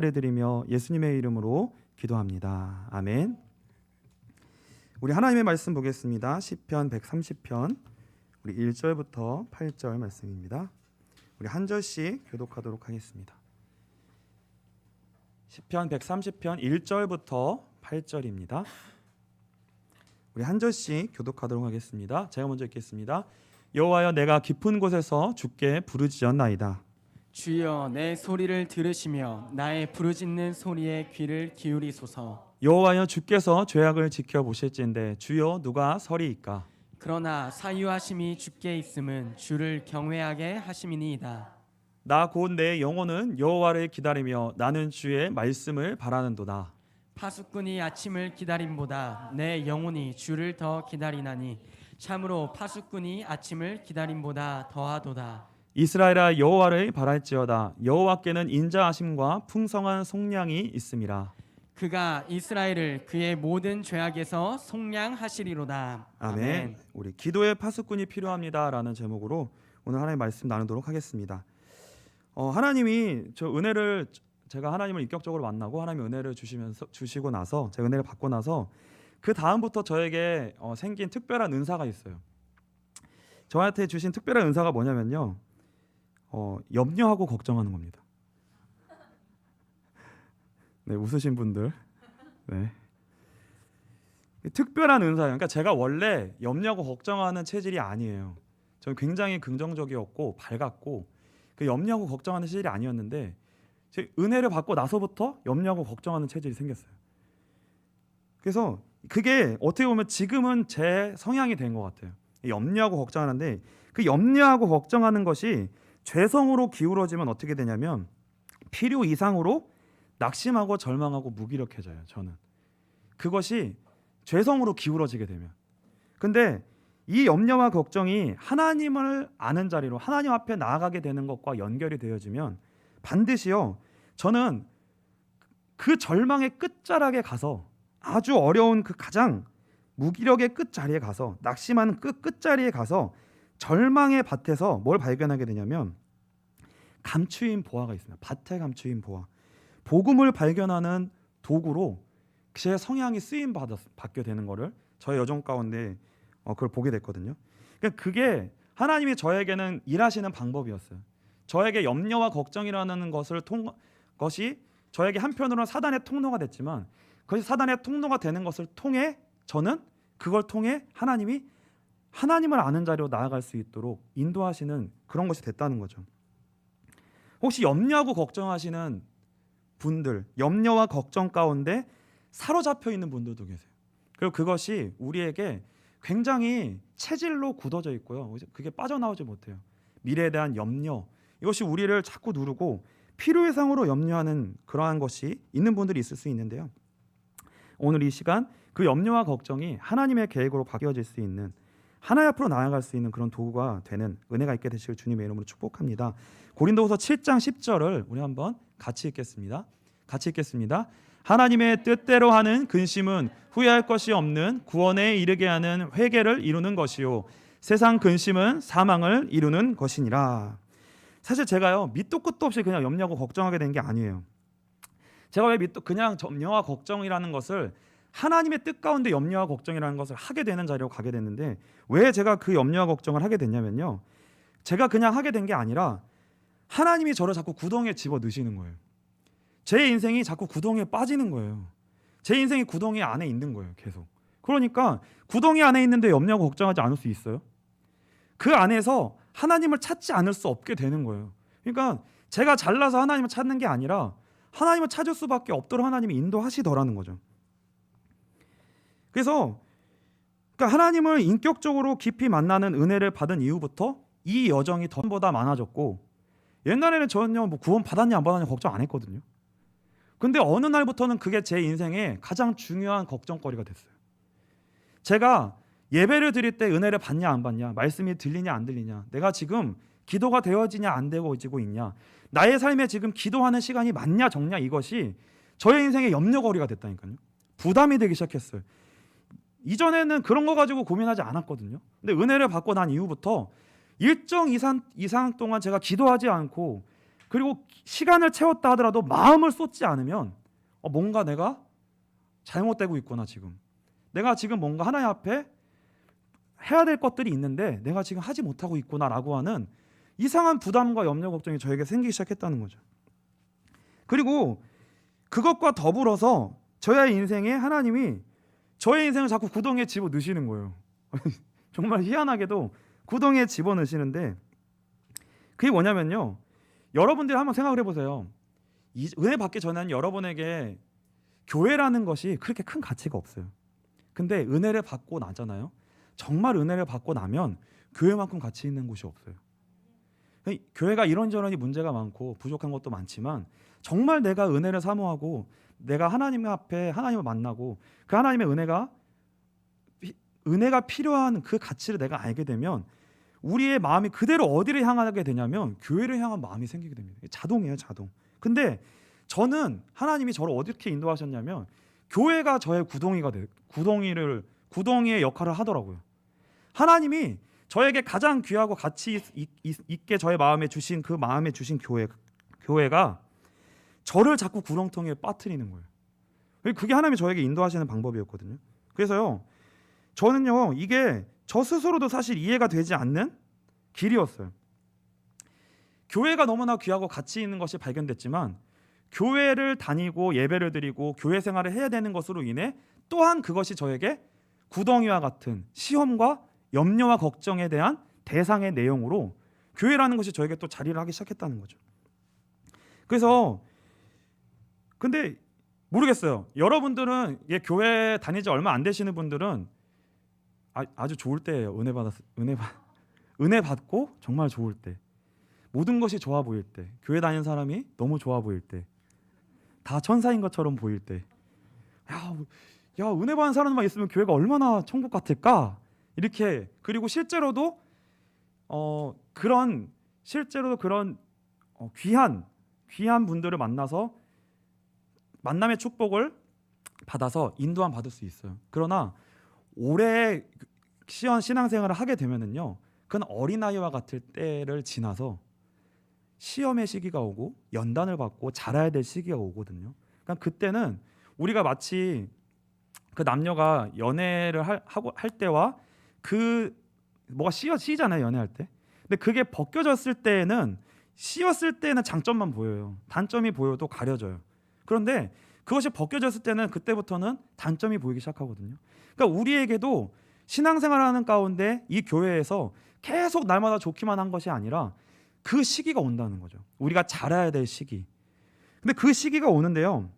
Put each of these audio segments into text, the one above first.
드리며 예수님의 이름으로 기도합니다. 아멘. 우리 하나님의 말씀 보겠습니다. 시편 130편 우리 1절부터 8절 말씀입니다. 우리 한 절씩 교독하도록 하겠습니다. 시편 130편 1절부터 8절입니다. 우리 한 절씩 교독하도록 하겠습니다. 제가 먼저 읽겠습니다. 여호와여, 내가 깊은 곳에서 주께 부르짖었나이다. 주여, 내 소리를 들으시며 나의 부르짖는 소리에 귀를 기울이소서. 여호와여, 주께서 죄악을 지켜보실진데 주여 누가 서리이까? 그러나 사유하심이 주께 있음은 주를 경외하게 하심이니이다. 나 곧 내 영혼은 여호와를 기다리며 나는 주의 말씀을 바라는도다. 파수꾼이 아침을 기다림보다 내 영혼이 주를 더 기다리나니 참으로 파수꾼이 아침을 기다림보다 더하도다. 이스라엘아, 여호와를 바랄지어다. 여호와께는 인자하심과 풍성한 속량이 있음이라. 그가 이스라엘을 그의 모든 죄악에서 속량하시리로다. 아멘. 우리 기도의 파수꾼이 필요합니다라는 제목으로 오늘 하나님의 말씀 나누도록 하겠습니다. 하나님이 제가 하나님을 인격적으로 만나고 하나님의 은혜를 주시고 나서 제가 은혜를 받고 나서 그 다음부터 저에게 생긴 특별한 은사가 있어요. 저한테 주신 특별한 은사가 뭐냐면요, 염려하고 걱정하는 겁니다. 네, 웃으신 분들. 네. 특별한 은사예요. 그러니까 제가 원래 염려하고 걱정하는 체질이 아니에요. 저는 굉장히 긍정적이었고 밝았고 그 염려하고 걱정하는 체질이 아니었는데 제 은혜를 받고 나서부터 염려하고 걱정하는 체질이 생겼어요. 그래서 그게 어떻게 보면 지금은 제 성향이 된 것 같아요. 염려하고 걱정하는데 그 염려하고 걱정하는 것이 죄성으로 기울어지면 어떻게 되냐면 필요 이상으로 낙심하고 절망하고 무기력해져요. 저는 그것이 죄성으로 기울어지게 되면. 근데 이 염려와 걱정이 하나님을 아는 자리로 하나님 앞에 나아가게 되는 것과 연결이 되어지면 반드시요, 저는 그 절망의 끝자락에 가서 아주 어려운 그 가장 무기력의 끝자리에 가서 낙심하는 끝자리에 가서 절망의 밭에서 뭘 발견하게 되냐면 감추인 보화가 있습니다. 밭에 감추인 보화. 복음을 발견하는 도구로 제 성향이 쓰임 받게 되는 거를 저의 여정 가운데 그걸 보게 됐거든요. 그러니까 그게 하나님이 저에게는 일하시는 방법이었어요. 저에게 염려와 걱정이라는 것이 저에게 한편으로는 사단의 통로가 됐지만 그것이 사단의 통로가 되는 것을 통해 저는 그걸 통해 하나님이 하나님을 아는 자리로 나아갈 수 있도록 인도하시는 그런 것이 됐다는 거죠. 혹시 염려하고 걱정하시는 분들, 염려와 걱정 가운데 사로잡혀 있는 분들도 계세요. 그리고 그것이 우리에게 굉장히 체질로 굳어져 있고요. 그게 빠져나오지 못해요. 미래에 대한 염려, 이것이 우리를 자꾸 누르고 필요 이상으로 염려하는 그러한 것이 있는 분들이 있을 수 있는데요. 오늘 이 시간 그 염려와 걱정이 하나님의 계획으로 바뀌어질 수 있는, 하나님 앞으로 나아갈 수 있는 그런 도구가 되는 은혜가 있게 되시길 주님의 이름으로 축복합니다. 고린도후서 7장 10절을 우리 한번 같이 읽겠습니다. 하나님의 뜻대로 하는 근심은 후회할 것이 없는 구원에 이르게 하는 회개를 이루는 것이요 세상 근심은 사망을 이루는 것이니라. 사실 제가요, 밑도 끝도 없이 그냥 염려하고 걱정하게 된 게 아니에요. 제가 왜 그냥 염려와 걱정이라는 것을 하나님의 뜻 가운데 염려와 걱정이라는 것을 하게 되는 자리로 가게 됐는데, 왜 제가 그 염려와 걱정을 하게 됐냐면요, 제가 그냥 하게 된 게 아니라 하나님이 저를 자꾸 구덩이에 집어넣으시는 거예요. 제 인생이 자꾸 구덩이에 빠지는 거예요. 제 인생이 구덩이 안에 있는 거예요, 계속. 그러니까 구덩이 안에 있는데 염려하고 걱정하지 않을 수 있어요? 그 안에서 하나님을 찾지 않을 수 없게 되는 거예요. 그러니까 제가 잘나서 하나님을 찾는 게 아니라 하나님을 찾을 수밖에 없도록 하나님이 인도하시더라는 거죠. 그래서 그러니까 하나님을 인격적으로 깊이 만나는 은혜를 받은 이후부터 이 여정이 더 많아졌고, 옛날에는 저는요, 구원 받았냐 안 받았냐 걱정 안 했거든요. 근데 어느 날부터는 그게 제 인생의 가장 중요한 걱정거리가 됐어요. 제가 예배를 드릴 때 은혜를 받냐 안 받냐, 말씀이 들리냐 안 들리냐, 내가 지금 기도가 되어지냐 안 되어지고 있냐, 나의 삶에 지금 기도하는 시간이 맞냐 적냐, 이것이 저의 인생의 염려거리가 됐다니까요. 부담이 되기 시작했어요. 이전에는 그런 거 가지고 고민하지 않았거든요. 근데 은혜를 받고 난 이후부터 일정 이상 동안 제가 기도하지 않고 그리고 시간을 채웠다 하더라도 마음을 쏟지 않으면 뭔가 내가 잘못되고 있구나. 지금 내가 지금 뭔가 하나님 앞에 해야 될 것들이 있는데 내가 지금 하지 못하고 있구나라고 하는 이상한 부담과 염려 걱정이 저에게 생기기 시작했다는 거죠. 그리고 그것과 더불어서 저의 인생에 하나님이 저의 인생을 자꾸 구덩이에 집어넣으시는 거예요. 정말 희한하게도 구덩이에 집어넣으시는데 그게 뭐냐면요. 여러분들이 한번 생각을 해보세요. 은혜 받기 전에는 여러분에게 교회라는 것이 그렇게 큰 가치가 없어요. 근데 은혜를 받고 나잖아요. 정말 은혜를 받고 나면 교회만큼 가치 있는 곳이 없어요. 교회가 이런저런 문제가 많고 부족한 것도 많지만 정말 내가 은혜를 사모하고 내가 하나님 앞에 하나님을 만나고 그 하나님의 은혜가 필요한 그 가치를 내가 알게 되면 우리의 마음이 그대로 어디를 향하게 되냐면 교회를 향한 마음이 생기게 됩니다. 자동이에요, 자동. 근데 저는 하나님이 저를 어떻게 인도하셨냐면 교회가 저의 구덩이의 역할을 하더라고요. 하나님이 저에게 가장 귀하고 가치 있게 저의 마음에 주신 그 마음에 주신 교회가 저를 자꾸 구렁텅이에 빠뜨리는 거예요. 그게 하나님이 저에게 인도하시는 방법이었거든요. 그래서요, 저는요, 이게 저 스스로도 사실 이해가 되지 않는 길이었어요. 교회가 너무나 귀하고 가치 있는 것이 발견됐지만 교회를 다니고 예배를 드리고 교회 생활을 해야 되는 것으로 인해 또한 그것이 저에게 구덩이와 같은 시험과 염려와 걱정에 대한 대상의 내용으로 교회라는 것이 저에게 또 자리를 하기 시작했다는 거죠. 그래서 근데 모르겠어요. 여러분들은 교회 다니지 얼마 안 되시는 분들은 아주 좋을 때예요. 은혜 받고 정말 좋을 때, 모든 것이 좋아 보일 때, 교회 다니는 사람이 너무 좋아 보일 때, 다 천사인 것처럼 보일 때, 야 은혜 받는 사람만 있으면 교회가 얼마나 천국 같을까? 이렇게. 그리고 실제로도 그런 귀한 분들을 만나서 만남의 축복을 받아서 인도함 받을 수 있어요. 그러나 오래 신앙생활을 하게 되면은요, 그건 어린아이와 같을 때를 지나서 시험의 시기가 오고 연단을 받고 자라야 될 시기가 오거든요. 그러니까 그때는 우리가 마치 그 남녀가 연애를 할 때와 그 뭐가 씌잖아요, 연애할 때. 근데 그게 벗겨졌을 때는, 씌었을 때는 장점만 보여요. 단점이 보여도 가려져요. 그런데 그것이 벗겨졌을 때는 그때부터는 단점이 보이기 시작하거든요. 그러니까 우리에게도 신앙생활하는 가운데 이 교회에서 계속 날마다 좋기만 한 것이 아니라 그 시기가 온다는 거죠. 우리가 자라야 될 시기. 근데 그 시기가 오는데요,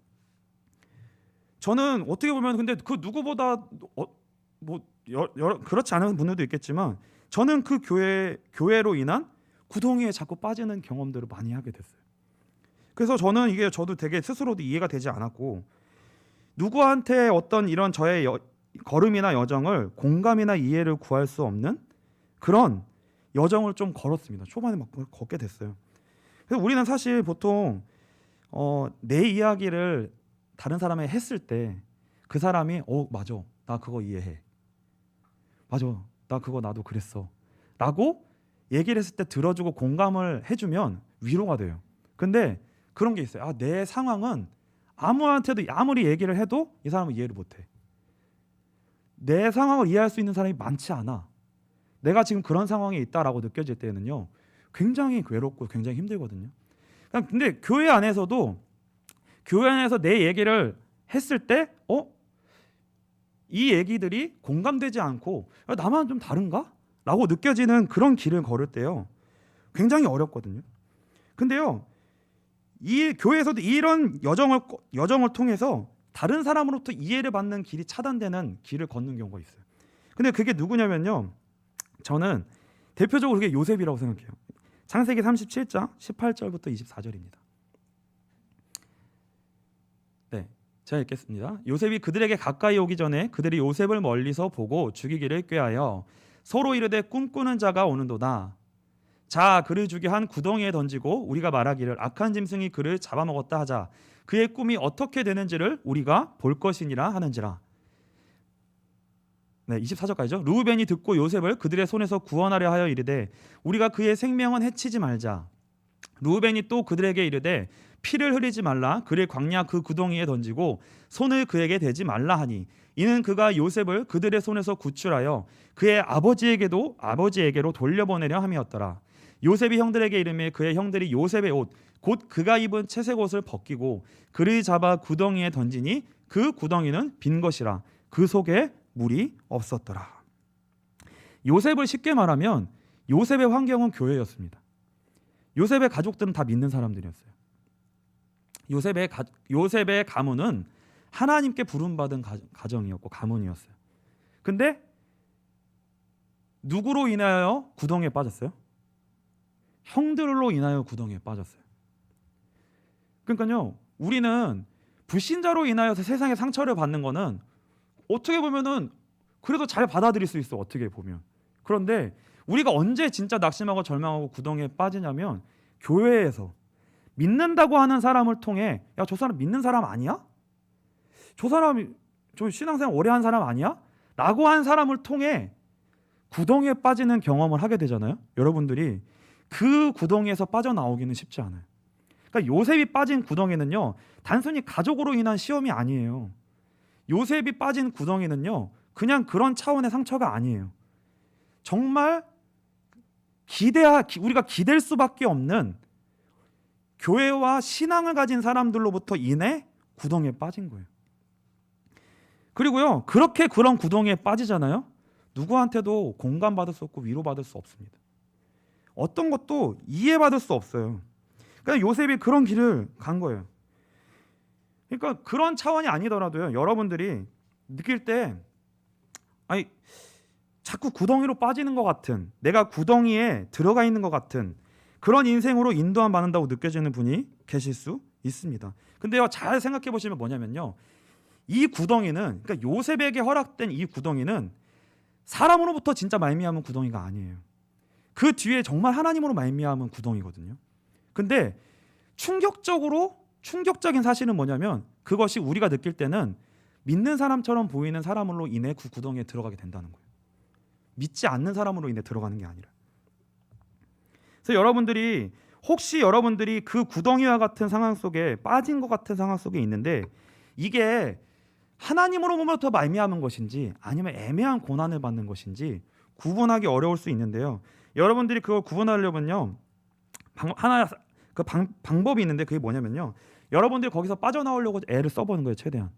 저는 어떻게 보면 근데 그 누구보다 그렇지 않은 분들도 있겠지만 저는 그 교회로 인한 구덩이에 자꾸 빠지는 경험들을 많이 하게 됐어요. 그래서 저는 저도 되게 스스로도 이해가 되지 않았고, 누구한테 어떤 이런 저의 걸음이나 여정을 공감이나 이해를 구할 수 없는 그런 여정을 좀 걸었습니다. 초반에 막 걷게 됐어요. 그래서 우리는 사실 보통 내 이야기를 다른 사람이 했을 때 그 사람이 맞아, 나 그거 이해해, 맞아, 나 그거 나도 그랬어 라고 얘기를 했을 때 들어주고 공감을 해주면 위로가 돼요. 근데 그런 게 있어요. 내 상황은 아무한테도 아무리 얘기를 해도 이 사람은 이해를 못해. 내 상황을 이해할 수 있는 사람이 많지 않아. 내가 지금 그런 상황에 있다라고 느껴질 때는요, 굉장히 외롭고 굉장히 힘들거든요. 근데 교회 안에서 내 얘기를 했을 때 이 얘기들이 공감되지 않고 나만 좀 다른가? 라고 느껴지는 그런 길을 걸을 때요, 굉장히 어렵거든요. 근데요, 이 교회에서도 이런 여정을 통해서 다른 사람으로부터 이해를 받는 길이 차단되는 길을 걷는 경우가 있어요. 근데 그게 누구냐면요, 저는 대표적으로 그게 요셉이라고 생각해요. 창세기 37장 18절부터 24절입니다. 네, 제가 읽겠습니다. 요셉이 그들에게 가까이 오기 전에 그들이 요셉을 멀리서 보고 죽이기를 꾀하여 서로 이르되 꿈꾸는 자가 오는도다. 자, 그를 죽여 한 구덩이에 던지고 우리가 말하기를 악한 짐승이 그를 잡아먹었다 하자. 그의 꿈이 어떻게 되는지를 우리가 볼 것이니라 하는지라. 네, 24절까지죠. 르우벤이 듣고 요셉을 그들의 손에서 구원하려 하여 이르되 우리가 그의 생명은 해치지 말자. 루벤이 또 그들에게 이르되 피를 흘리지 말라. 그를 광야 그 구덩이에 던지고 손을 그에게 대지 말라 하니 이는 그가 요셉을 그들의 손에서 구출하여 그의 아버지에게로 돌려보내려 함이었더라. 요셉이 형들에게 이르매 그의 형들이 요셉의 옷 곧 그가 입은 채색 옷을 벗기고 그를 잡아 구덩이에 던지니 그 구덩이는 빈 것이라. 그 속에 물이 없었더라. 요셉을 쉽게 말하면 요셉의 환경은 교회였습니다. 요셉의 가족들은 다 믿는 사람들이었어요. 요셉의 가문은 하나님께 부름받은 가정이었고 가문이었어요. 근데 누구로 인하여 구덩이에 빠졌어요? 형들로 인하여 구덩이에 빠졌어요. 그러니까요, 우리는 불신자로 인하여서 세상에 상처를 받는 거는 어떻게 보면은 그래도 잘 받아들일 수 있어, 어떻게 보면. 그런데 우리가 언제 진짜 낙심하고 절망하고 구덩이에 빠지냐면 교회에서 믿는다고 하는 사람을 통해 야, 저 사람 믿는 사람 아니야? 저 사람이 저 신앙생활 오래 한 사람 아니야? 라고 한 사람을 통해 구덩이에 빠지는 경험을 하게 되잖아요. 여러분들이 그 구덩이에서 빠져나오기는 쉽지 않아요. 그러니까 요셉이 빠진 구덩이는요, 단순히 가족으로 인한 시험이 아니에요. 요셉이 빠진 구덩이는요, 그냥 그런 차원의 상처가 아니에요. 정말 우리가 기댈 수밖에 없는 교회와 신앙을 가진 사람들로부터 인해 구덩이에 빠진 거예요. 그리고요, 그렇게 그런 구덩이에 빠지잖아요. 누구한테도 공감받을 수 없고 위로받을 수 없습니다. 어떤 것도 이해받을 수 없어요. 그러니까 요셉이 그런 길을 간 거예요. 그러니까 그런 차원이 아니더라도요, 여러분들이 느낄 때 아니 자꾸 구덩이로 빠지는 것 같은, 내가 구덩이에 들어가 있는 것 같은 그런 인생으로 인도함 받는다고 느껴지는 분이 계실 수 있습니다. 근데요, 잘 생각해 보시면 뭐냐면요, 이 구덩이는, 그러니까 요셉에게 허락된 이 구덩이는 사람으로부터 진짜 말미암은 구덩이가 아니에요. 그 뒤에 정말 하나님으로 말미암은 구덩이거든요. 근데 충격적인 사실은 뭐냐면 그것이 우리가 느낄 때는 믿는 사람처럼 보이는 사람으로 인해 그 구덩이에 들어가게 된다는 거예요. 믿지 않는 사람으로 인해 들어가는 게 아니라. 그래서 혹시 여러분들이 그 구덩이와 같은 상황 속에 빠진 것 같은 상황 속에 있는데 이게 하나님으로부터 말미암은 것인지 아니면 애매한 고난을 받는 것인지 구분하기 어려울 수 있는데요. 여러분들이 그걸 구분하려면요, 방법이 있는데 그게 뭐냐면요, 여러분들이 거기서 빠져나오려고 애를 써보는 거예요. 최대한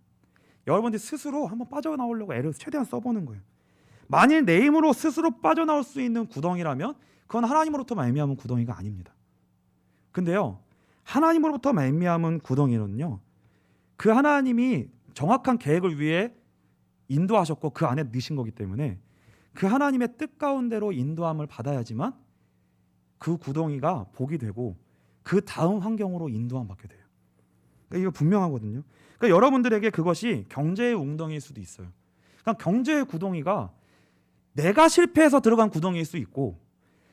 여러분들이 스스로 한번 빠져나오려고 애를 최대한 써보는 거예요. 만일 내 힘으로 스스로 빠져나올 수 있는 구덩이라면 그건 하나님으로부터 말미암은 구덩이가 아닙니다. 근데요, 하나님으로부터 말미암은 구덩이는요, 그 하나님이 정확한 계획을 위해 인도하셨고 그 안에 넣으신 거기 때문에 그 하나님의 뜻 가운데로 인도함을 받아야지만 그 구덩이가 복이 되고 그 다음 환경으로 인도함 받게 돼요. 그러니까 이거 분명하거든요. 그러니까 여러분들에게 그것이 경제의 웅덩이일 수도 있어요. 그러니까 경제의 구덩이가 내가 실패해서 들어간 구덩이일 수 있고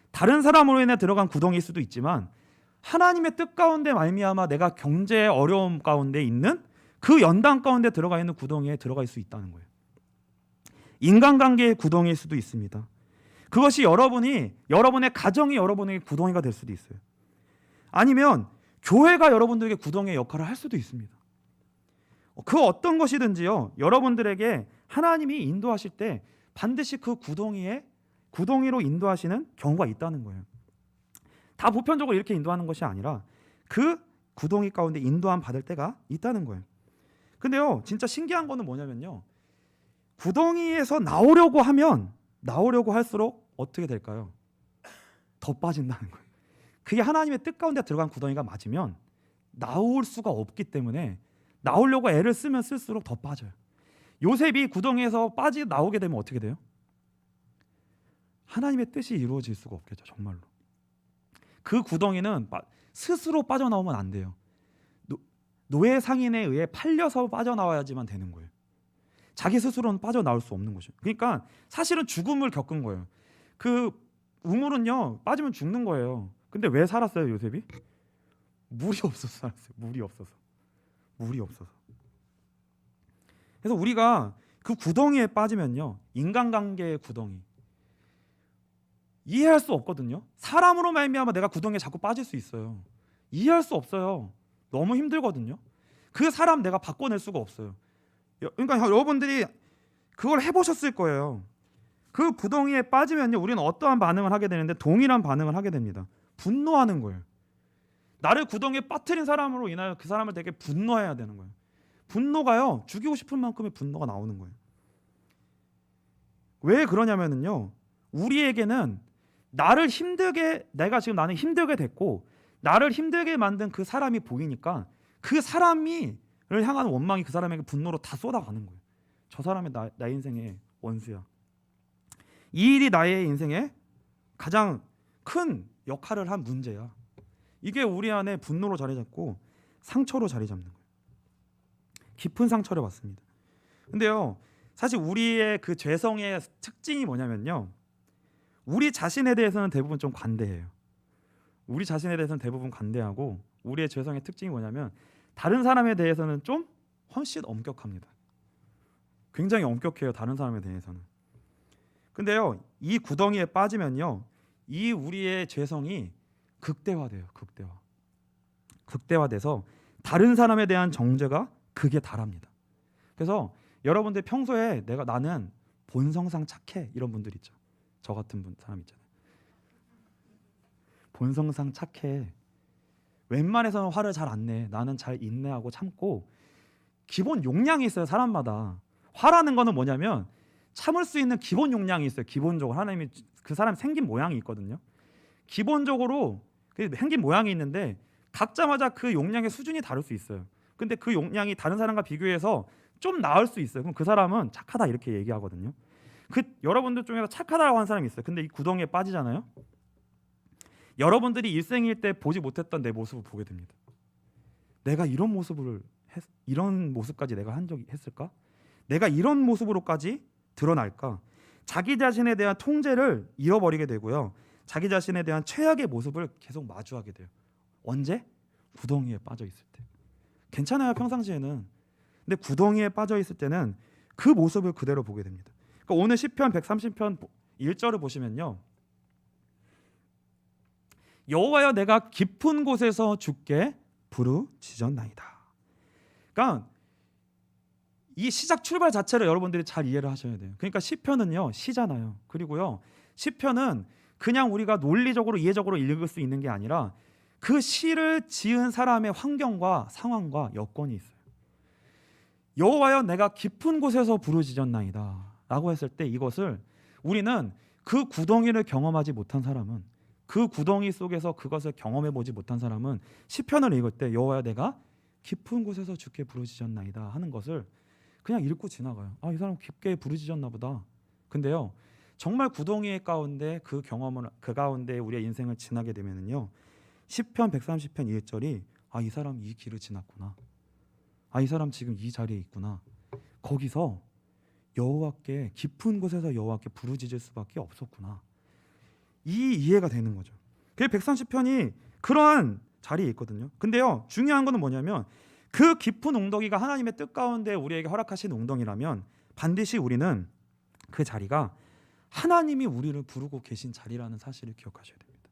다른 사람으로 인해 들어간 구덩이일 수도 있지만 하나님의 뜻 가운데 말미암아 내가 경제의 어려움 가운데 있는 그 연단 가운데 들어가 있는 구덩이에 들어갈 수 있다는 거예요. 인간관계의 구덩이일 수도 있습니다. 그것이 여러분의 가정이 여러분에게 구덩이가 될 수도 있어요. 아니면 교회가 여러분들에게 구덩이의 역할을 할 수도 있습니다. 그 어떤 것이든지요, 여러분들에게 하나님이 인도하실 때 반드시 그 구덩이로 인도하시는 경우가 있다는 거예요. 다 보편적으로 이렇게 인도하는 것이 아니라 그 구덩이 가운데 인도함 받을 때가 있다는 거예요. 근데요, 진짜 신기한 거는 뭐냐면요, 구덩이에서 나오려고 할수록 어떻게 될까요? 더 빠진다는 거예요. 그게 하나님의 뜻 가운데 들어간 구덩이가 맞으면 나올 수가 없기 때문에 나오려고 애를 쓰면 쓸수록 더 빠져요. 요셉이 구덩이에서 나오게 되면 어떻게 돼요? 하나님의 뜻이 이루어질 수가 없겠죠. 정말로. 그 구덩이는 스스로 빠져나오면 안 돼요. 노예 상인에 의해 팔려서 빠져나와야지만 되는 거예요. 자기 스스로는 빠져나올 수 없는 거죠. 그러니까 사실은 죽음을 겪은 거예요. 그 우물은요, 빠지면 죽는 거예요. 근데 왜 살았어요, 요셉이? 물이 없어서 살았어요. 물이 없어서. 그래서 우리가 그 구덩이에 빠지면요, 인간관계의 구덩이, 이해할 수 없거든요. 사람으로 말미암아 내가 구덩이에 자꾸 빠질 수 있어요. 이해할 수 없어요. 너무 힘들거든요. 그 사람 내가 바꿔낼 수가 없어요. 그러니까 여러분들이 그걸 해보셨을 거예요. 그 구덩이에 빠지면요, 우리는 어떠한 반응을 하게 되는데 동일한 반응을 하게 됩니다. 분노하는 거예요. 나를 구덩이에 빠뜨린 사람으로 인하여 그 사람을 되게 분노해야 되는 거예요. 분노가요, 죽이고 싶은 만큼의 분노가 나오는 거예요. 왜 그러냐면요, 우리에게는 나를 힘들게, 내가 지금 나는 힘들게 됐고 나를 힘들게 만든 그 사람이 보이니까 그 사람을 향하는 원망이 그 사람에게 분노로 다 쏟아가는 거예요. 저 사람이 나 인생의 원수야. 이 일이 나의 인생에 가장 큰 역할을 한 문제야. 이게 우리 안에 분노로 자리 잡고 상처로 자리 잡는 거예요. 깊은 상처를 받습니다. 근데요, 사실 우리의 그 죄성의 특징이 뭐냐면요, 우리 자신에 대해서는 대부분 좀 관대해요. 우리 자신에 대해서는 대부분 관대하고, 우리의 죄성의 특징이 뭐냐면 다른 사람에 대해서는 좀 훨씬 엄격합니다. 굉장히 엄격해요, 다른 사람에 대해서는. 근데요, 이 구덩이에 빠지면요, 이 우리의 죄성이 극대화돼요. 극대화돼서 다른 사람에 대한 정죄가 극에 달합니다. 그래서 여러분들 평소에 나는 본성상 착해, 이런 분들 있죠. 저 같은 사람 있잖아요. 본성상 착해. 웬만해서는 화를 잘 안 내. 나는 잘 인내하고 참고. 기본 용량이 있어요, 사람마다. 화라는 거는 뭐냐면 참을 수 있는 기본 용량이 있어요. 기본적으로 하나님이 그 사람 생긴 모양이 있거든요. 기본적으로 그 생긴 모양이 있는데 각자마다 그 용량의 수준이 다를 수 있어요. 근데 그 용량이 다른 사람과 비교해서 좀 나을 수 있어요. 그럼 그 사람은 착하다, 이렇게 얘기하거든요. 여러분들 중에서 착하다고 하는 사람이 있어요. 근데 이 구덩이에 빠지잖아요. 여러분들이 일생일 때 보지 못했던 내 모습을 보게 됩니다. 내가 이런 모습까지 내가 한 적이 했을까? 내가 이런 모습으로까지 드러날까? 자기 자신에 대한 통제를 잃어버리게 되고요, 자기 자신에 대한 최악의 모습을 계속 마주하게 돼요. 언제? 구덩이에 빠져 있을 때. 괜찮아요, 평상시에는. 근데 구덩이에 빠져 있을 때는 그 모습을 그대로 보게 됩니다. 그러니까 오늘 시편 130편 1절을 보시면요, 여호와여, 내가 깊은 곳에서 주께 부르짖었나이다. 그러니까 이 시작 출발 자체를 여러분들이 잘 이해를 하셔야 돼요. 그러니까 시편은요, 시잖아요. 그리고요, 시편은 그냥 우리가 논리적으로 이해적으로 읽을 수 있는 게 아니라 그 시를 지은 사람의 환경과 상황과 여건이 있어요. 여호와여, 내가 깊은 곳에서 부르짖었나이다 라고 했을 때, 이것을 우리는 그 구덩이를 경험하지 못한 사람은, 그 구덩이 속에서 그것을 경험해 보지 못한 사람은 시편을 읽을 때 여호와여, 내가 깊은 곳에서 주께 부르짖었나이다 하는 것을 그냥 읽고 지나가요. 이 사람 깊게 부르짖었나 보다. 근데요, 정말 구덩이 가운데 그 경험을, 그 가운데 우리의 인생을 지나게 되면은요, 시편 130편 1절이 이 사람 이 길을 지났구나. 이 사람 지금 이 자리에 있구나. 거기서 여호와께, 깊은 곳에서 여호와께 부르짖을 수밖에 없었구나. 이 이해가 되는 거죠. 그 130편이 그러한 자리에 있거든요. 근데요, 중요한 거는 뭐냐면 그 깊은 웅덩이가 하나님의 뜻 가운데 우리에게 허락하신 웅덩이라면 반드시 우리는 그 자리가 하나님이 우리를 부르고 계신 자리라는 사실을 기억하셔야 됩니다.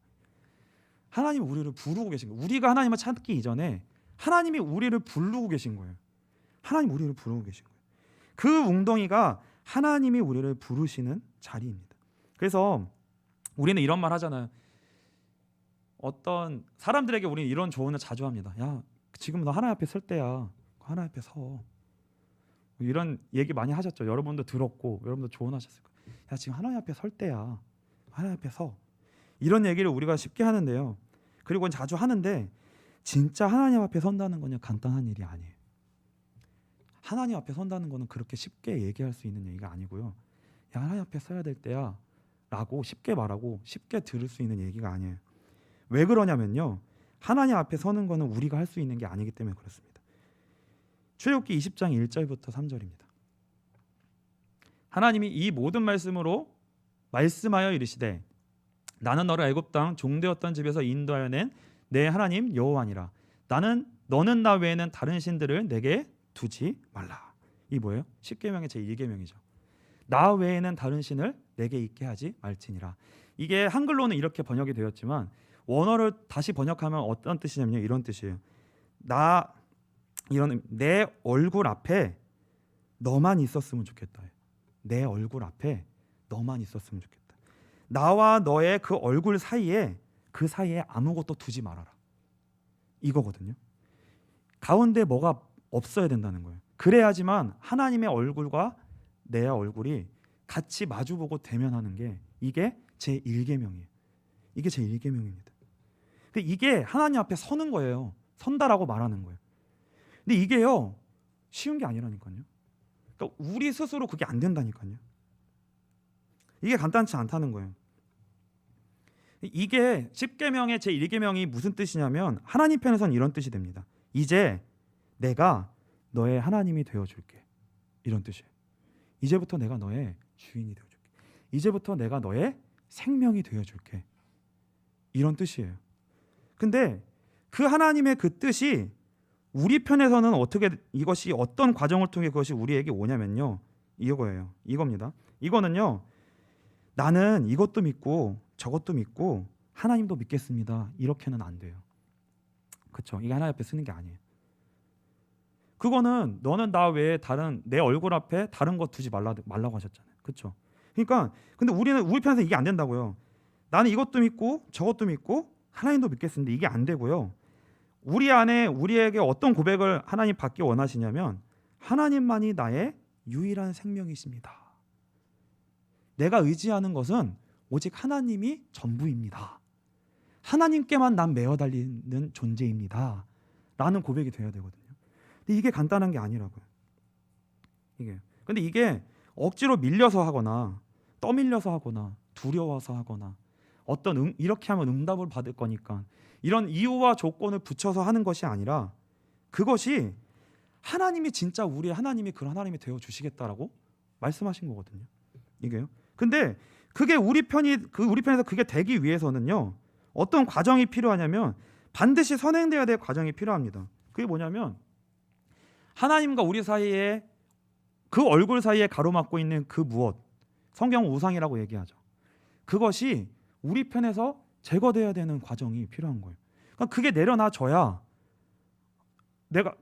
하나님이 우리를 부르고 계신 거예요. 우리가 하나님을 찾기 이전에 하나님이 우리를 부르고 계신 거예요. 하나님 우리를 부르고 계신 거예요. 그 웅덩이가 하나님이 우리를 부르시는 자리입니다. 그래서 우리는 이런 말 하잖아요. 어떤 사람들에게 우리는 이런 조언을 자주 합니다. 야, 지금 너 하나님 앞에 설 때야. 하나님 앞에 서. 이런 얘기 많이 하셨죠. 여러분도 들었고 여러분도 조언하셨을 거예요. 야, 지금 하나님 앞에 설 때야. 하나님 앞에 서. 이런 얘기를 우리가 쉽게 하는데요. 그리고 자주 하는데 진짜 하나님 앞에 선다는 건 간단한 일이 아니에요. 하나님 앞에 선다는 거는 그렇게 쉽게 얘기할 수 있는 얘기가 아니고요. 야, 하나님 앞에 서야 될 때야 라고 쉽게 말하고 쉽게 들을 수 있는 얘기가 아니에요. 왜 그러냐면요, 하나님 앞에 서는 거는 우리가 할 수 있는 게 아니기 때문에 그렇습니다. 출애굽기 20장 1절부터 3절입니다. 하나님이 이 모든 말씀으로 말씀하여 이르시되 나는 너를 애굽 땅 종되었던 집에서 인도하여 낸 내 하나님 여호와니라. 너는 나 외에는 다른 신들을 내게 두지 말라. 이 뭐예요? 10계명의 제1계명이죠. 나 외에는 다른 신을 내게 있게 하지 말지니라. 이게 한글로는 이렇게 번역이 되었지만 원어를 다시 번역하면 어떤 뜻이냐면요. 이런 뜻이에요. 내 얼굴 앞에 너만 있었으면 좋겠다. 내 얼굴 앞에 너만 있었으면 좋겠다. 나와 너의 그 얼굴 사이에 아무것도 두지 말아라. 이거거든요. 가운데 뭐가 없어야 된다는 거예요. 그래야지만 하나님의 얼굴과 내 얼굴이 같이 마주보고 대면하는 게 이게 제 1계명이에요. 이게 제 1계명입니다. 이게 하나님 앞에 서는 거예요. 선다라고 말하는 거예요. 근데 이게요 쉬운 게 아니라니까요. 그러니까 우리 스스로 그게 안 된다니까요. 이게 간단치 않다는 거예요. 이게 10계명의 제 1계명이 무슨 뜻이냐면 하나님 편에서는 이런 뜻이 됩니다. 이제 내가 너의 하나님이 되어줄게. 이런 뜻이에요. 이제부터 내가 너의 주인이 되어줄게. 이제부터 내가 너의 생명이 되어줄게. 이런 뜻이에요. 근데 그 하나님의 그 뜻이 우리 편에서는 어떻게 이것이 어떤 과정을 통해 그것이 우리에게 오냐면요. 이거예요. 이겁니다. 이거는요. 나는 이것도 믿고 저것도 믿고 하나님도 믿겠습니다. 이렇게는 안 돼요. 그렇죠? 이게 하나님 앞에 쓰는 게 아니에요. 그거는 너는 나 외에 다른 내 얼굴 앞에 다른 거 두지 말라고 하셨잖아요. 그렇죠? 그러니까 근데 우리 편에서 이게 안 된다고요. 나는 이것도 믿고 저것도 믿고 하나님도 믿겠습니다. 이게 안 되고요. 우리 안에 우리에게 어떤 고백을 하나님 받기 원하시냐면 하나님만이 나의 유일한 생명이십니다. 내가 의지하는 것은 오직 하나님이 전부입니다. 하나님께만 난 매어 달리는 존재입니다. 라는 고백이 되어야 되거든요. 근데 이게 간단한 게 아니라고요. 근데 이게 억지로 밀려서 하거나 떠밀려서 하거나 두려워서 하거나 어떤 이렇게 하면 응답을 받을 거니까 이런 이유와 조건을 붙여서 하는 것이 아니라 그것이 하나님이 진짜 우리의 하나님이 그런 하나님이 되어 주시겠다라고 말씀하신 거거든요. 이게요. 근데 그게 우리 편에서 그게 되기 위해서는요. 어떤 과정이 필요하냐면 반드시 선행돼야 될 과정이 필요합니다. 그게 뭐냐면 하나님과 우리 사이에 그 얼굴 사이에 가로막고 있는 그 무엇, 성경 우상이라고 얘기하죠. 그것이 우리 편에서 제거돼야 되는 과정이 필요한 거예요. 그러니까 그게 내려놔져야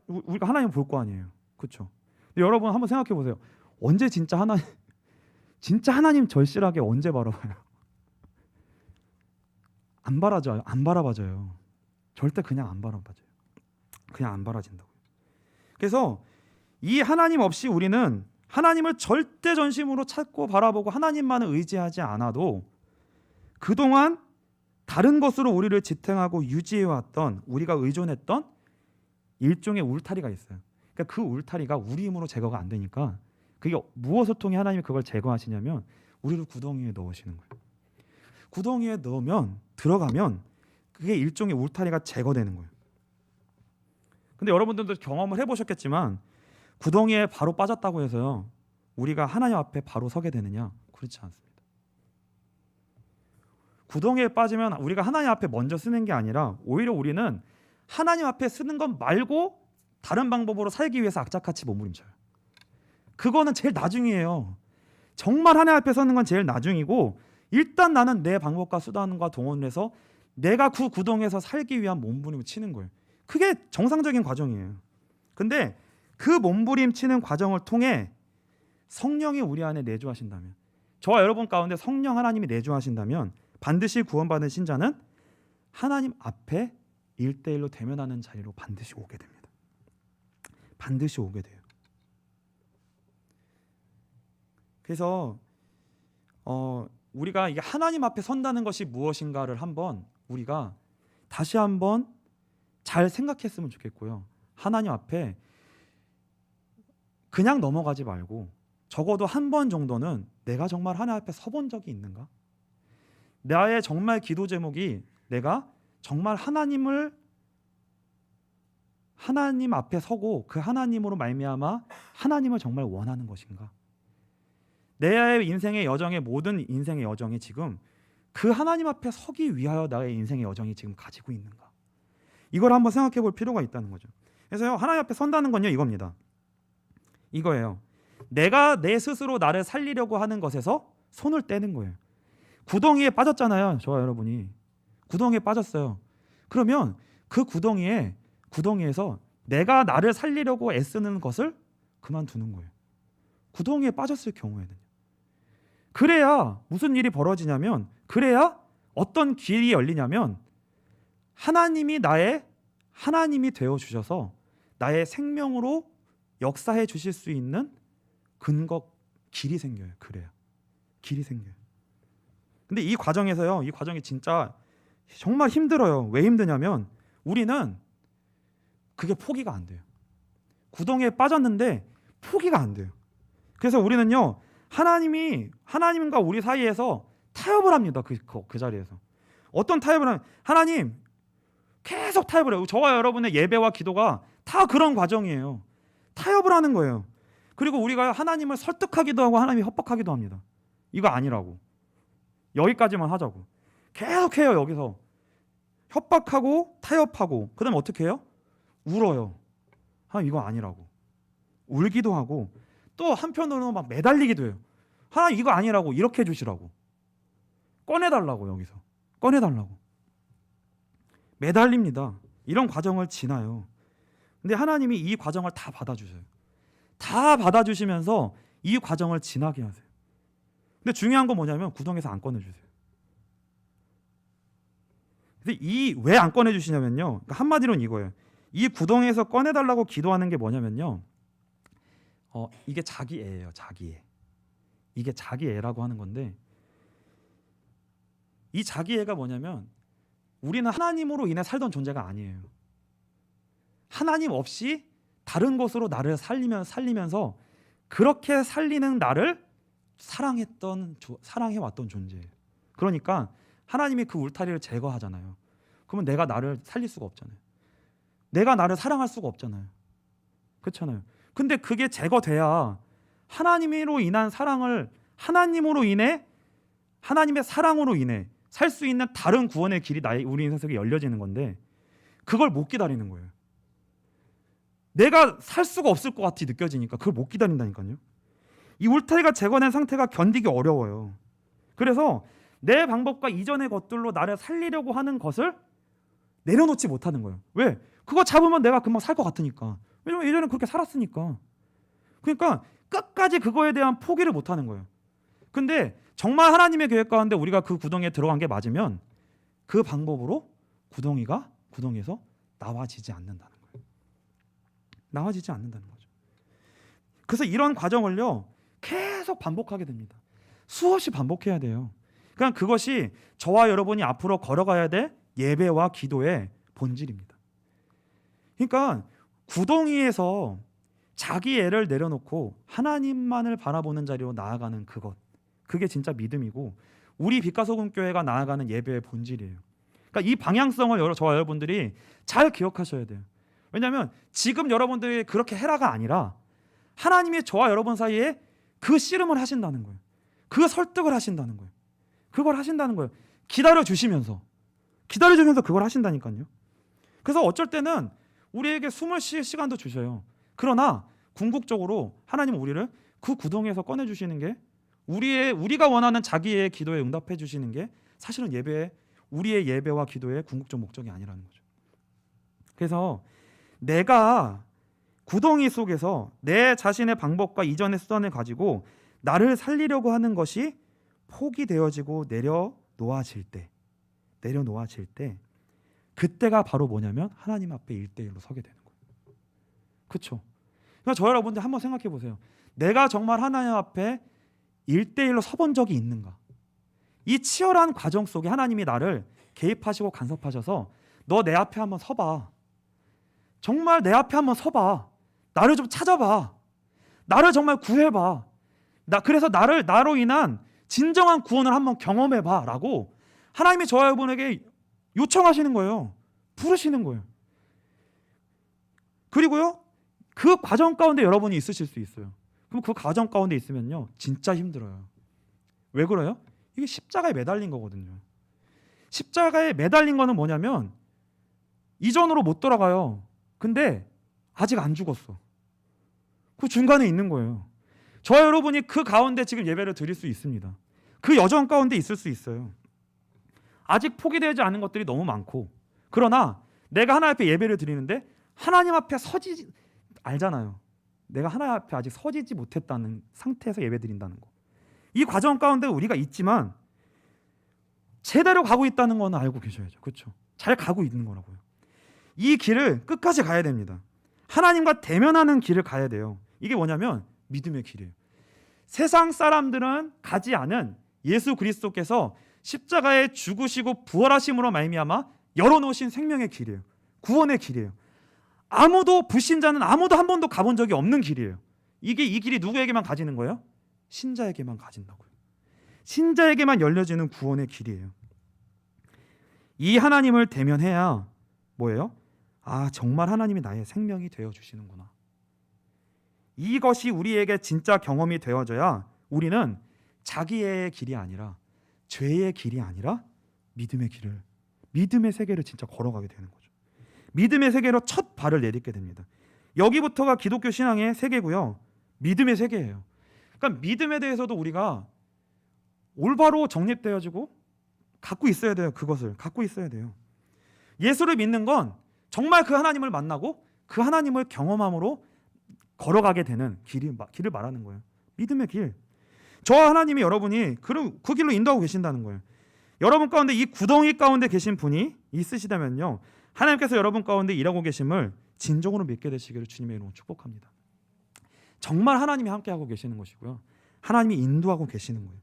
우리가 하나님 볼 거 아니에요. 그렇죠? 여러분 한번 생각해 보세요. 언제 진짜 하나님 절실하게 언제 바라봐요? 안 바라봐져요. 절대 그냥 안 바라봐져요. 그냥 안 바라진다고요. 그래서 이 하나님 없이 우리는 하나님을 절대 전심으로 찾고 바라보고 하나님만을 의지하지 않아도 그동안 다른 것으로 우리를 지탱하고 유지해왔던 우리가 의존했던 일종의 울타리가 있어요. 그러니까 그 울타리가 우리 힘으로 제거가 안 되니까 그게 무엇을 통해 하나님이 그걸 제거하시냐면 우리를 구덩이에 넣으시는 거예요. 구덩이에 들어가면 그게 일종의 울타리가 제거되는 거예요. 근데 여러분들도 경험을 해보셨겠지만 구덩이에 바로 빠졌다고 해서요 우리가 하나님 앞에 바로 서게 되느냐? 그렇지 않습니다. 구덩이에 빠지면 우리가 하나님 앞에 먼저 쓰는 게 아니라 오히려 우리는 하나님 앞에 쓰는 것 말고 다른 방법으로 살기 위해서 악착같이 몸부림쳐요. 그거는 제일 나중이에요. 정말 하나님 앞에 서는 건 제일 나중이고 일단 나는 내 방법과 수단과 동원을 해서 내가 그 구덩이에서 살기 위한 몸부림을 치는 거예요. 그게 정상적인 과정이에요. 근데 그 몸부림치는 과정을 통해 성령이 우리 안에 내주하신다면 저와 여러분 가운데 성령 하나님이 내주하신다면 반드시 구원받은 신자는 하나님 앞에 1대1로 대면하는 자리로 반드시 오게 됩니다. 반드시 오게 돼요. 그래서 우리가 이게 하나님 앞에 선다는 것이 무엇인가를 우리가 다시 한번 잘 생각했으면 좋겠고요. 하나님 앞에 그냥 넘어가지 말고 적어도 한 번 정도는 내가 정말 하나님 앞에 서본 적이 있는가? 나의 정말 기도 제목이 내가 정말 하나님 앞에 서고 그 하나님으로 말미암아 하나님을 정말 원하는 것인가? 내 인생의 여정의 모든 인생의 여정이 지금 그 하나님 앞에 서기 위하여 나의 인생의 여정이 지금 가지고 있는가? 이걸 한번 생각해 볼 필요가 있다는 거죠. 그래서요 하나님 앞에 선다는 건요 이겁니다. 이거예요. 내가 내 스스로 나를 살리려고 하는 것에서 손을 떼는 거예요. 구덩이에 빠졌잖아요. 저와 여러분이 구덩이에 빠졌어요. 그러면 그 구덩이에서 내가 나를 살리려고 애쓰는 것을 그만두는 거예요. 구덩이에 빠졌을 경우에는. 그래야 무슨 일이 벌어지냐면, 그래야 어떤 길이 열리냐면, 하나님이 되어 주셔서 나의 생명으로 역사해 주실 수 있는 길이 생겨요. 그래야 길이 생겨요. 근데 이 과정이 진짜 정말 힘들어요. 왜 힘드냐면 우리는 그게 포기가 안 돼요. 구덩이에 빠졌는데 포기가 안 돼요. 그래서 우리는요, 하나님과 우리 사이에서 타협을 합니다. 그 자리에서 어떤 타협을 하면, 하나님 계속 타협을 해요. 저와 여러분의 예배와 기도가 다 그런 과정이에요. 타협을 하는 거예요. 그리고 우리가 하나님을 설득하기도 하고 하나님이 협박하기도 합니다. 이거 아니라고, 여기까지만 하자고 계속해요. 여기서 협박하고 타협하고, 그 다음에 어떻게 해요? 울어요. 이거 아니라고 울기도 하고, 또 한편으로는 막 매달리기도 해요. 하나님 이거 아니라고, 이렇게 해주시라고, 꺼내달라고, 여기서 꺼내달라고 매달립니다. 이런 과정을 지나요. 근데 하나님이 이 과정을 다 받아주세요. 다 받아주시면서 이 과정을 지나게 하세요. 근데 중요한 건 뭐냐면 구덩이에서 안 꺼내주세요. 근데 왜 안 꺼내주시냐면요, 그러니까 한마디로는 이거예요. 이 구덩이에서 꺼내달라고 기도하는 게 뭐냐면요, 이게 자기애예요. 자기애. 이게 자기애라고 하는 건데, 이 자기애가 뭐냐면 우리는 하나님으로 인해 살던 존재가 아니에요. 하나님 없이 다른 것으로 나를 살리면서 그렇게 살리는 나를 사랑해왔던 존재예요. 그러니까 하나님이 그 울타리를 제거하잖아요. 그러면 내가 나를 살릴 수가 없잖아요. 내가 나를 사랑할 수가 없잖아요. 그렇잖아요. 근데 그게 제거돼야 하나님으로 인한 사랑을, 하나님의 사랑으로 인해 살 수 있는 다른 구원의 길이 우리 인생 속에 열려지는 건데, 그걸 못 기다리는 거예요. 내가 살 수가 없을 것 같이 느껴지니까 그걸 못 기다린다니까요. 이 울타리가 제거된 상태가 견디기 어려워요. 그래서 내 방법과 이전의 것들로 나를 살리려고 하는 것을 내려놓지 못하는 거예요. 왜? 그거 잡으면 내가 금방 살 것 같으니까. 왜냐면 예전에 그렇게 살았으니까. 그러니까 끝까지 그거에 대한 포기를 못하는 거예요. 근데 정말 하나님의 계획 가운데 우리가 그 구덩이에 들어간 게 맞으면 그 방법으로 구덩이에서 나와지지 않는다는 거예요. 나와지지 않는다는 거죠. 그래서 이런 과정을요, 계속 반복하게 됩니다. 수없이 반복해야 돼요. 그러니까 그것이 저와 여러분이 앞으로 걸어가야 될 예배와 기도의 본질입니다. 그러니까 구덩이에서 자기 애를 내려놓고 하나님만을 바라보는 자리로 나아가는 그게 진짜 믿음이고, 우리 빛과 소금 교회가 나아가는 예배의 본질이에요. 그러니까 이 방향성을 저와 여러분들이 잘 기억하셔야 돼요. 왜냐하면 지금 여러분들이 그렇게 해라가 아니라 하나님이 저와 여러분 사이에 그 씨름을 하신다는 거예요. 그 설득을 하신다는 거예요. 그걸 하신다는 거예요. 기다려주시면서 그걸 하신다니까요. 그래서 어쩔 때는 우리에게 숨을 쉴 시간도 주셔요. 그러나 궁극적으로 하나님은 우리를 그 구덩이에서 꺼내주시는 게, 우리가 원하는 자기의 기도에 응답해 주시는 게 사실은 우리의 예배와 기도의 궁극적 목적이 아니라는 거죠. 그래서 내가 구덩이 속에서 내 자신의 방법과 이전의 수단을 가지고 나를 살리려고 하는 것이 포기되어지고 내려놓아질 때, 그때가 바로 뭐냐면 하나님 앞에 1대1로 서게 되는 거예요. 그렇죠? 그러니까 저 여러분들 한번 생각해 보세요. 내가 정말 하나님 앞에 1대1로 서본 적이 있는가? 이 치열한 과정 속에 하나님이 나를 개입하시고 간섭하셔서 너 내 앞에 한번 서봐. 정말 내 앞에 한번 서봐. 나를 좀 찾아봐. 나를 정말 구해봐. 그래서 나로 인한 진정한 구원을 한번 경험해봐 라고 하나님이 저와 여러분에게 요청하시는 거예요. 부르시는 거예요. 그리고요, 그 과정 가운데 여러분이 있으실 수 있어요. 그럼 그 과정 가운데 있으면요, 진짜 힘들어요. 왜 그래요? 이게 십자가에 매달린 거거든요. 십자가에 매달린 거는 뭐냐면 이전으로 못 돌아가요. 근데 아직 안 죽었어. 그 중간에 있는 거예요. 저와 여러분이 그 가운데 지금 예배를 드릴 수 있습니다. 그 여정 가운데 있을 수 있어요. 아직 포기되지 않은 것들이 너무 많고, 그러나 내가 하나님 앞에 예배를 드리는데 하나님 앞에 서지 알잖아요. 내가 하나님 앞에 아직 서지지 못했다는 상태에서 예배 드린다는 거. 이 과정 가운데 우리가 있지만 제대로 가고 있다는 건 알고 계셔야죠. 그렇죠? 잘 가고 있는 거라고요. 이 길을 끝까지 가야 됩니다. 하나님과 대면하는 길을 가야 돼요. 이게 뭐냐면 믿음의 길이에요. 세상 사람들은 가지 않은 예수 그리스도께서 십자가에 죽으시고 부활하심으로 말미암아 열어놓으신 생명의 길이에요. 구원의 길이에요. 아무도 불신자는 아무도 한 번도 가본 적이 없는 길이에요. 이 길이 누구에게만 가지는 거예요? 신자에게만 가진다고요. 신자에게만 열려지는 구원의 길이에요. 이 하나님을 대면해야 뭐예요? 아, 정말 하나님이 나의 생명이 되어 주시는구나. 이것이 우리에게 진짜 경험이 되어져야 우리는 자기의 길이 아니라, 죄의 길이 아니라 믿음의 길을, 믿음의 세계를 진짜 걸어가게 되는 거죠. 믿음의 세계로 첫 발을 내딛게 됩니다. 여기부터가 기독교 신앙의 세계고요. 믿음의 세계예요. 그러니까 믿음에 대해서도 우리가 올바로 정립되어지고 갖고 있어야 돼요. 그것을 갖고 있어야 돼요. 예수를 믿는 건 정말 그 하나님을 만나고 그 하나님을 경험함으로 걸어가게 되는 길을 말하는 거예요. 믿음의 길. 저와 하나님이 여러분이 그 길로 인도하고 계신다는 거예요. 여러분 가운데 이 구덩이 가운데 계신 분이 있으시다면요, 하나님께서 여러분 가운데 일하고 계심을 진정으로 믿게 되시기를 주님의 이름으로 축복합니다. 정말 하나님이 함께하고 계시는 것이고요, 하나님이 인도하고 계시는 거예요.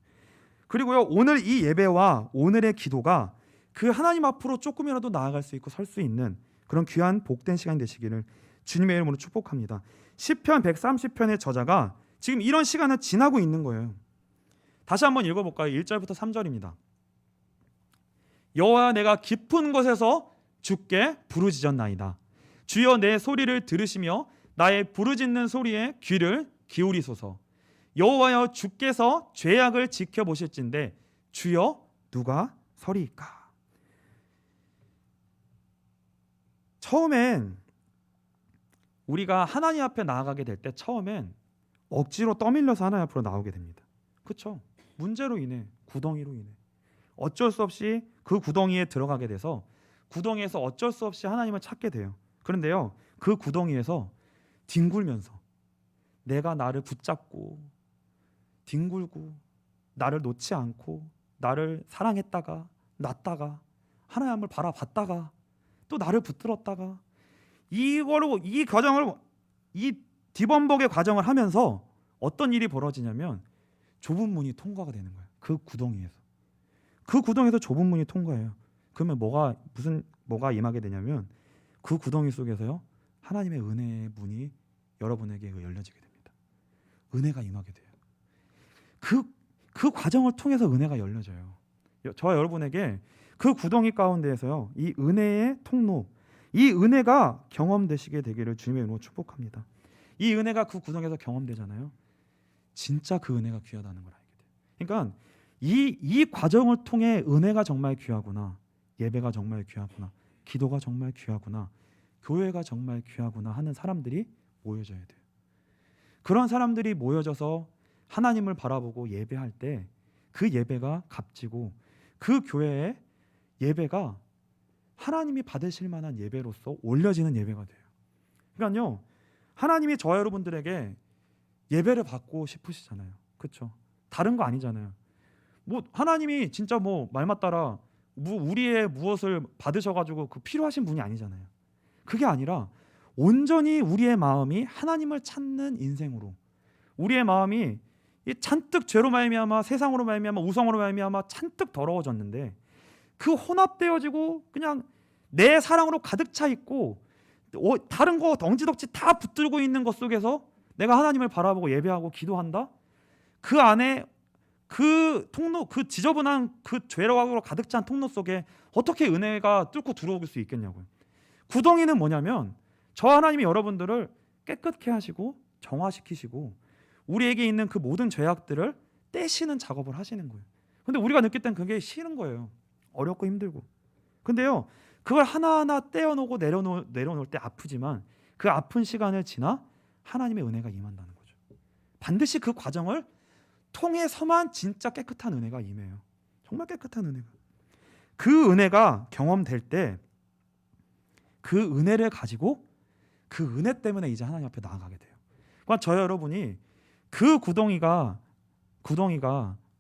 그리고요, 오늘 이 예배와 오늘의 기도가 그 하나님 앞으로 조금이라도 나아갈 수 있고 설 수 있는 그런 귀한 복된 시간 되시기를 주님의 이름으로 축복합니다. 시편 130편의 저자가 지금 이런 시간을 지나고 있는 거예요. 다시 한번 읽어볼까요? 1절부터 3절입니다. 여호와, 내가 깊은 곳에서 주께 부르짖었나이다. 주여, 내 소리를 들으시며 나의 부르짖는 소리에 귀를 기울이소서. 여호와여, 주께서 죄악을 지켜보실진데 주여, 누가 서리이까? 처음엔 우리가 하나님 앞에 나아가게 될 때 처음엔 억지로 떠밀려서 하나님 앞으로 나오게 됩니다. 그렇죠? 문제로 인해, 구덩이로 인해 어쩔 수 없이 그 구덩이에 들어가게 돼서 구덩이에서 어쩔 수 없이 하나님을 찾게 돼요. 그런데요, 그 구덩이에서 뒹굴면서 내가 나를 붙잡고 뒹굴고 나를 놓지 않고 나를 사랑했다가 놨다가 하나님을 바라봤다가 또 나를 붙들었다가 이 과정을, 이 뒤범벅의 과정을 하면서 어떤 일이 벌어지냐면 좁은 문이 통과가 되는 거예요. 그 구덩이에서 좁은 문이 통과해요. 그러면 뭐가 임하게 되냐면 그 구덩이 속에서요, 하나님의 은혜의 문이 여러분에게 열려지게 됩니다. 은혜가 임하게 돼요. 그 과정을 통해서 은혜가 열려져요. 저와 여러분에게 그 구덩이 가운데에서요, 이 은혜의 통로, 이 은혜가 경험되시게 되기를 주님의 이름으로 축복합니다. 이 은혜가 그 구덩이에서 경험되잖아요. 진짜 그 은혜가 귀하다는 걸 알게 돼요. 그러니까 이 과정을 통해 은혜가 정말 귀하구나, 예배가 정말 귀하구나, 기도가 정말 귀하구나, 교회가 정말 귀하구나 하는 사람들이 모여져야 돼요. 그런 사람들이 모여져서 하나님을 바라보고 예배할 때 그 예배가 값지고 그 교회의 예배가 하나님이 받으실 만한 예배로서 올려지는 예배가 돼요. 그러니까요, 하나님이 저와 여러분들에게 예배를 받고 싶으시잖아요. 그렇죠? 다른 거 아니잖아요. 뭐 하나님이 진짜 뭐 말만 따라 우리의 무엇을 받으셔가지고 그 필요하신 분이 아니잖아요. 그게 아니라 온전히 우리의 마음이 하나님을 찾는 인생으로, 우리의 마음이 잔뜩 죄로 말미암아, 세상으로 말미암아, 우상으로 말미암아 잔뜩 더러워졌는데 그 혼합되어지고 그냥 내 사랑으로 가득 차 있고 다른 거 덩지덕지 다 붙들고 있는 것 속에서 내가 하나님을 바라보고 예배하고 기도한다? 그 안에 그 통로, 그 지저분한 그 죄악으로 가득 찬 통로 속에 어떻게 은혜가 뚫고 들어올 수 있겠냐고요. 구덩이는 뭐냐면 저 하나님이 여러분들을 깨끗게 하시고 정화시키시고 우리에게 있는 그 모든 죄악들을 떼시는 작업을 하시는 거예요. 근데 우리가 느낄 땐 그게 싫은 거예요. 어렵고 힘들고. 근데요, 그걸 하나하나 떼어놓고 내려놓을 때 아프지만 그 아픈 시간을 지나 하나님의 은혜가 임한다는 거죠. 반드시 그 과정을 통해서만 진짜 깨끗한 은혜가 임해요. 정말 깨끗한 은혜가. 그 은혜가 경험될 때 그 은혜를 가지고 그 은혜 때문에 이제 하나님 앞에 나아가게 돼요. 그러니까 저희 여러분이 그 구덩이가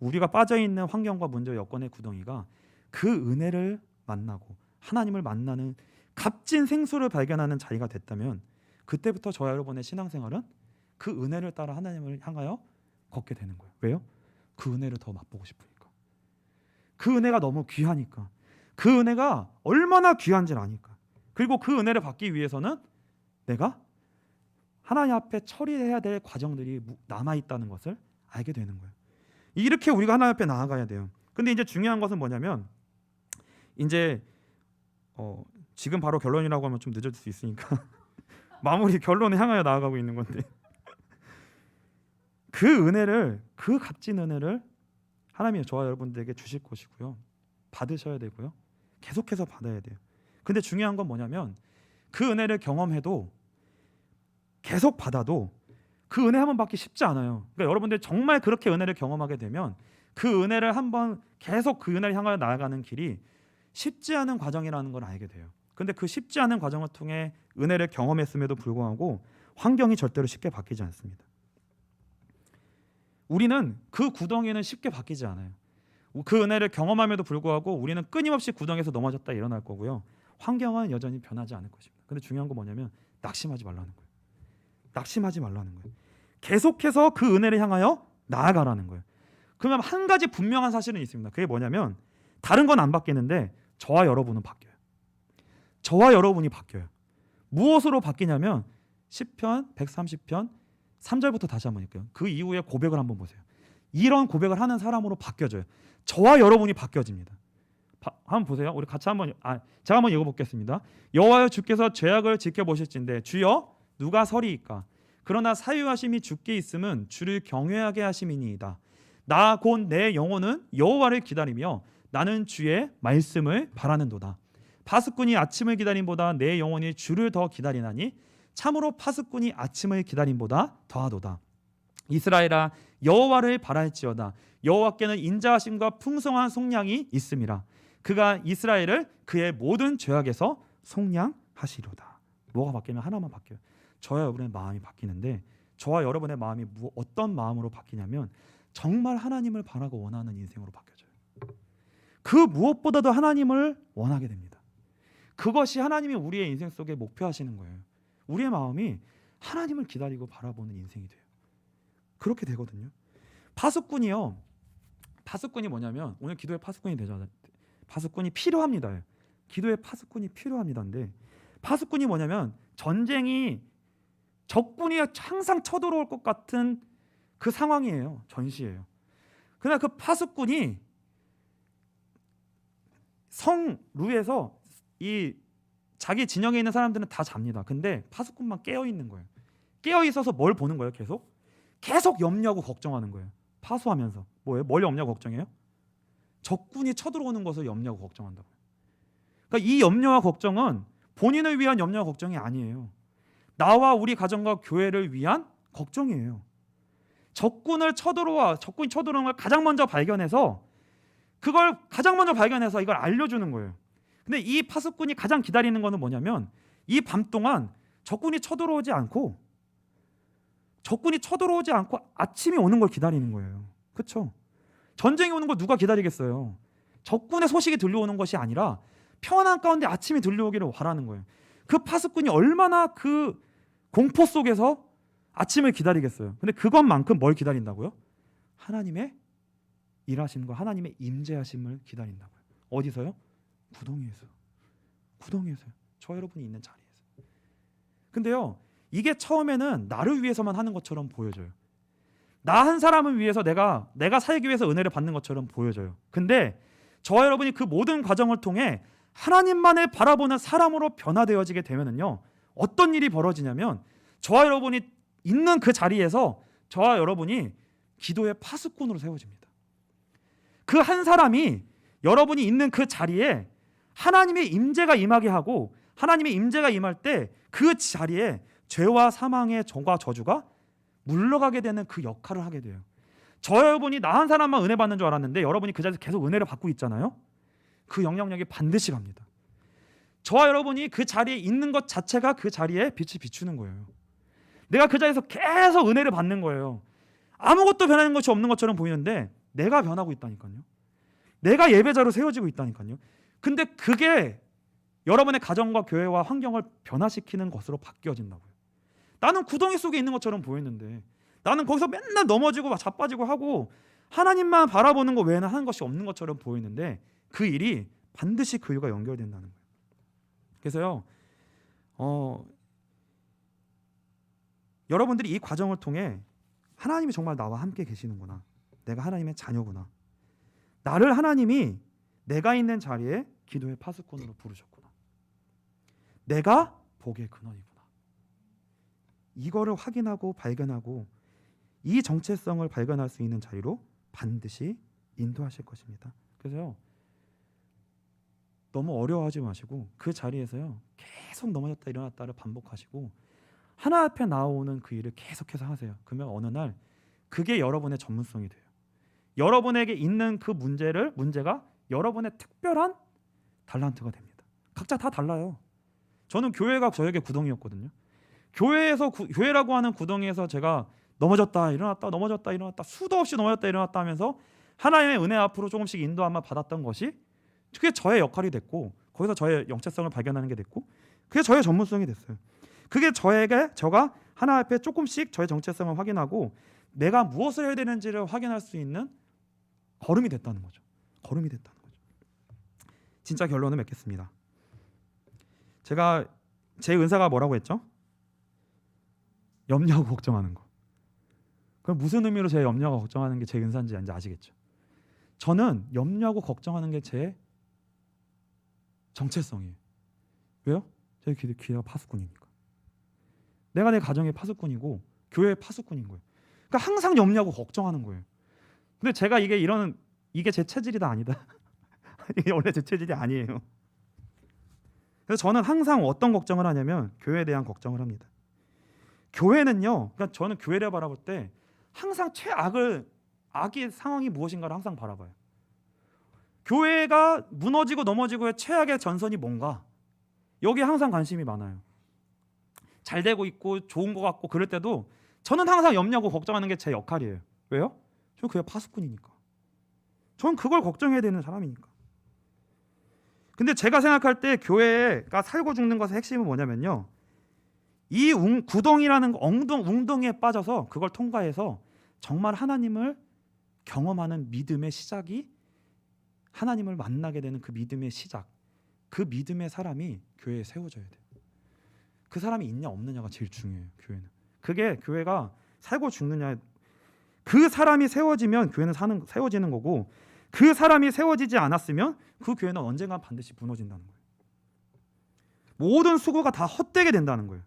우리가 빠져 있는 환경과 문제 여건의 구덩이가 그 은혜를 만나고 하나님을 만나는 값진 생수를 발견하는 자리가 됐다면 그때부터 저희 여러분의 신앙생활은 그 은혜를 따라 하나님을 향하여 걷게 되는 거예요. 왜요? 그 은혜를 더 맛보고 싶으니까. 그 은혜가 너무 귀하니까. 그 은혜가 얼마나 귀한지를 아니까. 그리고 그 은혜를 받기 위해서는 내가 하나님 앞에 처리해야 될 과정들이 남아있다는 것을 알게 되는 거예요. 이렇게 우리가 하나님 앞에 나아가야 돼요. 근데 이제 중요한 것은 뭐냐면 이제 지금 바로 결론이라고 하면 좀 늦어질 수 있으니까 마무리 결론을 향하여 나아가고 있는 건데 그 은혜를, 그 값진 은혜를 하나님이 저와 여러분들에게 주실 것이고요. 받으셔야 되고요. 계속해서 받아야 돼요. 근데 중요한 건 뭐냐면 그 은혜를 경험해도 계속 받아도 그 은혜 한번 받기 쉽지 않아요. 그러니까 여러분들 정말 그렇게 은혜를 경험하게 되면 그 은혜를 한번 계속 그 은혜를 향하여 나아가는 길이 쉽지 않은 과정이라는 걸 알게 돼요. 근데 그 쉽지 않은 과정을 통해 은혜를 경험했음에도 불구하고 환경이 절대로 쉽게 바뀌지 않습니다. 우리는 그 구덩이는 쉽게 바뀌지 않아요. 그 은혜를 경험함에도 불구하고 우리는 끊임없이 구덩이에서 넘어졌다 일어날 거고요. 환경은 여전히 변하지 않을 것입니다. 근데 중요한 건 뭐냐면 낙심하지 말라는 거예요. 낙심하지 말라는 거예요. 계속해서 그 은혜를 향하여 나아가라는 거예요. 그러면 한 가지 분명한 사실은 있습니다. 그게 뭐냐면 다른 건 안 바뀌는데 저와 여러분은 바뀌어요. 저와 여러분이 바뀌어요. 무엇으로 바뀌냐면 시편 130편 3절부터 다시 한번 읽게요. 그 이후에 고백을 한번 보세요. 이런 고백을 하는 사람으로 바뀌어져요. 저와 여러분이 바뀌어집니다. 한번 보세요. 우리 같이 제가 한번 읽어보겠습니다. 여호와여 주께서 죄악을 지켜보실진대 주여 누가 서리이까? 그러나 사유하심이 주께 있음은 주를 경외하게 하심이니이다. 나 곧 내 영혼은 여호와를 기다리며 나는 주의 말씀을 바라는도다. 파수꾼이 아침을 기다림보다 내 영혼이 주를 더 기다리나니 참으로 파수꾼이 아침을 기다림보다 더하도다. 이스라엘아 여호와를 바랄지어다. 여호와께는 인자하심과 풍성한 속량이 있음이라. 그가 이스라엘을 그의 모든 죄악에서 속량하시리로다. 뭐가 바뀌면 하나만 바뀌어요. 저와 여러분의 마음이 바뀌는데 저와 여러분의 마음이 어떤 마음으로 바뀌냐면 정말 하나님을 바라고 원하는 인생으로 바뀌어져요. 그 무엇보다도 하나님을 원하게 됩니다. 그것이 하나님이 우리의 인생 속에 목표하시는 거예요. 우리의 마음이 하나님을 기다리고 바라보는 인생이 돼요. 그렇게 되거든요. 파수꾼이 뭐냐면 오늘 기도의 파수꾼이 되잖아요. 파수꾼이 필요합니다. 기도의 파수꾼이 필요합니다인데 파수꾼이 뭐냐면 전쟁이 적군이 항상 쳐들어올 것 같은 그 상황이에요. 전시예요. 그러나 그 파수꾼이 성루에서 이 자기 진영에 있는 사람들은 다 잡니다. 근데 파수꾼만 깨어 있는 거예요. 깨어 있어서 뭘 보는 거예요? 계속 염려하고 걱정하는 거예요. 파수하면서 뭐예요? 뭘 염려하고 걱정해요? 적군이 쳐들어오는 것을 염려하고 걱정한다고요. 그러니까 이 염려와 걱정은 본인을 위한 염려와 걱정이 아니에요. 나와 우리 가정과 교회를 위한 걱정이에요. 적군이 쳐들어오는 걸 가장 먼저 발견해서 이걸 알려주는 거예요. 근데 이 파수꾼이 가장 기다리는 거는 뭐냐면 이 밤 동안 적군이 쳐들어오지 않고 아침이 오는 걸 기다리는 거예요. 그렇죠? 전쟁이 오는 걸 누가 기다리겠어요? 적군의 소식이 들려오는 것이 아니라 평안한 가운데 아침이 들려오기를 바라는 거예요. 그 파수꾼이 얼마나 그 공포 속에서 아침을 기다리겠어요. 근데 그것만큼 뭘 기다린다고요? 하나님의 일하심과 하나님의 임재하심을 기다린다고요. 어디서요? 구덩이에서요. 저 여러분이 있는 자리에서. 근데요, 이게 처음에는 나를 위해서만 하는 것처럼 보여져요. 나 한 사람을 위해서 내가 살기 위해서 은혜를 받는 것처럼 보여져요. 근데 저와 여러분이 그 모든 과정을 통해 하나님만을 바라보는 사람으로 변화되어지게 되면은요, 어떤 일이 벌어지냐면 저와 여러분이 있는 그 자리에서 저와 여러분이 기도의 파수꾼으로 세워집니다. 그 한 사람이 여러분이 있는 그 자리에 하나님의 임재가 임하게 하고 하나님의 임재가 임할 때 그 자리에 죄와 사망의 정과 저주가 물러가게 되는 그 역할을 하게 돼요. 저 여러분이 나 한 사람만 은혜 받는 줄 알았는데 여러분이 그 자리에서 계속 은혜를 받고 있잖아요. 그 영향력이 반드시 갑니다. 저와 여러분이 그 자리에 있는 것 자체가 그 자리에 빛을 비추는 거예요. 내가 그 자리에서 계속 은혜를 받는 거예요. 아무것도 변하는 것이 없는 것처럼 보이는데 내가 변하고 있다니까요. 내가 예배자로 세워지고 있다니까요. 근데 그게 여러분의 가정과 교회와 환경을 변화시키는 것으로 바뀌어진다고요. 나는 구덩이 속에 있는 것처럼 보이는데 나는 거기서 맨날 넘어지고 자빠지고 하고 하나님만 바라보는 것 외에는 하는 것이 없는 것처럼 보이는데 그 일이 반드시 그 일과 연결된다는 거예요. 그래서요, 여러분들이 이 과정을 통해 하나님이 정말 나와 함께 계시는구나, 내가 하나님의 자녀구나, 나를 하나님이 내가 있는 자리에 기도의 파수꾼으로 부르셨구나, 내가 복의 근원이구나, 이거를 확인하고 발견하고 이 정체성을 발견할 수 있는 자리로 반드시 인도하실 것입니다. 그래서요, 너무 어려워하지 마시고 그 자리에서요 계속 넘어졌다 일어났다를 반복하시고 하나 앞에 나오는 그 일을 계속해서 하세요. 그러면 어느 날 그게 여러분의 전문성이 돼요. 여러분에게 있는 그 문제가 여러분의 특별한 달란트가 됩니다. 각자 다 달라요. 저는 교회가 저에게 구덩이였거든요. 교회라고 하는 구덩이에서 제가 넘어졌다 일어났다 넘어졌다 일어났다 수도 없이 넘어졌다 일어났다 하면서 하나님의 은혜 앞으로 조금씩 인도함을 받았던 것이 그게 저의 역할이 됐고 거기서 저의 영체성을 발견하는 게 됐고 그게 저의 전문성이 됐어요. 그게 제가 하나 앞에 조금씩 저의 정체성을 확인하고 내가 무엇을 해야 되는지를 확인할 수 있는 걸음이 됐다는 거죠. 걸음이 됐다는 거죠. 진짜 결론을 맺겠습니다. 제가 제 은사가 뭐라고 했죠? 염려하고 걱정하는 거. 그럼 무슨 의미로 제 염려하고 걱정하는 게 제 은사인지 아시겠죠? 저는 염려하고 걱정하는 게 제 정체성이에요. 왜요? 제 귀가 파수꾼이니까. 내가 내 가정의 파수꾼이고 교회의 파수꾼인 거예요. 그러니까 항상 염려하고 걱정하는 거예요. 근데 제가 이게 제 체질이다 아니다. 이게 원래 제 체질이 아니에요. 그래서 저는 항상 어떤 걱정을 하냐면 교회에 대한 걱정을 합니다. 교회는요, 그러니까 저는 교회를 바라볼 때 항상 악의 상황이 무엇인가를 항상 바라봐요. 교회가 무너지고 넘어지고의 최악의 전선이 뭔가, 여기에 항상 관심이 많아요. 잘 되고 있고 좋은 것 같고 그럴 때도 저는 항상 염려하고 걱정하는 게 제 역할이에요. 왜요? 저는 교회 파수꾼이니까. 저는 그걸 걱정해야 되는 사람이니까. 근데 제가 생각할 때 교회가 살고 죽는 것의 핵심은 뭐냐면요, 이 구덩이라는 웅덩이에 빠져서 그걸 통과해서 정말 하나님을 경험하는 믿음의 시작이, 하나님을 만나게 되는 그 믿음의 시작, 그 믿음의 사람이 교회에 세워져야 돼요. 그 사람이 있냐 없느냐가 제일 중요해요. 교회는. 그게 교회가 살고 죽느냐, 그 사람이 세워지면 교회는 세워지는 거고, 그 사람이 세워지지 않았으면 그 교회는 언젠가 반드시 무너진다는 거예요. 모든 수고가 다 헛되게 된다는 거예요.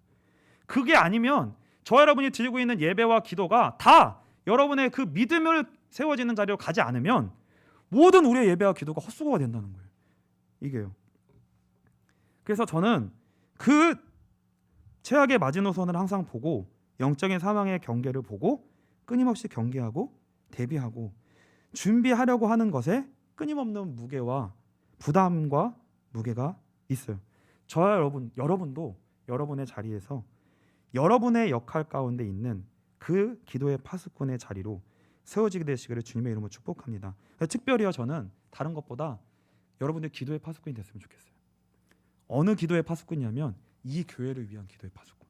그게 아니면 저 여러분이 드리고 있는 예배와 기도가 다 여러분의 그 믿음을 세워지는 자리로 가지 않으면 모든 우리의 예배와 기도가 헛수고가 된다는 거예요. 이게요. 그래서 저는 그 최악의 마지노선을 항상 보고 영적인 사망의 경계를 보고 끊임없이 경계하고 대비하고 준비하려고 하는 것에 끊임없는 무게와 부담과 무게가 있어요. 저와 여러분도 여러분의 자리에서 여러분의 역할 가운데 있는 그 기도의 파수꾼의 자리로 세워지게 되시기를 주님의 이름으로 축복합니다. 특별히요, 저는 다른 것보다 여러분들 기도의 파수꾼이 됐으면 좋겠어요. 어느 기도의 파수꾼이냐면 이 교회를 위한 기도의 파수꾼.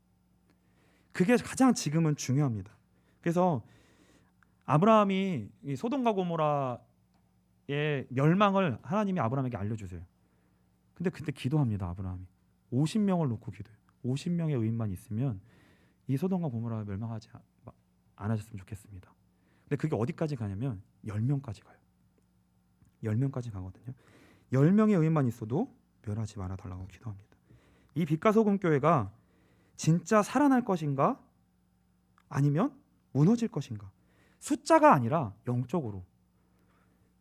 그게 가장 지금은 중요합니다. 그래서 아브라함이 이 소돔과 고모라의 멸망을 하나님이 아브라함에게 알려주세요. 근데 그때 기도합니다. 아브라함이 50명을 놓고 기도해요. 50명의 의인만 있으면 이 소돔과 고모라가 멸망하지 않으셨으면 좋겠습니다. 근데 그게 어디까지 가냐면 10명까지 가요. 10명까지 가거든요. 10명의 의인만 있어도 멸하지 말아달라고 기도합니다. 이 빛과 소금 교회가 진짜 살아날 것인가 아니면 무너질 것인가, 숫자가 아니라 영적으로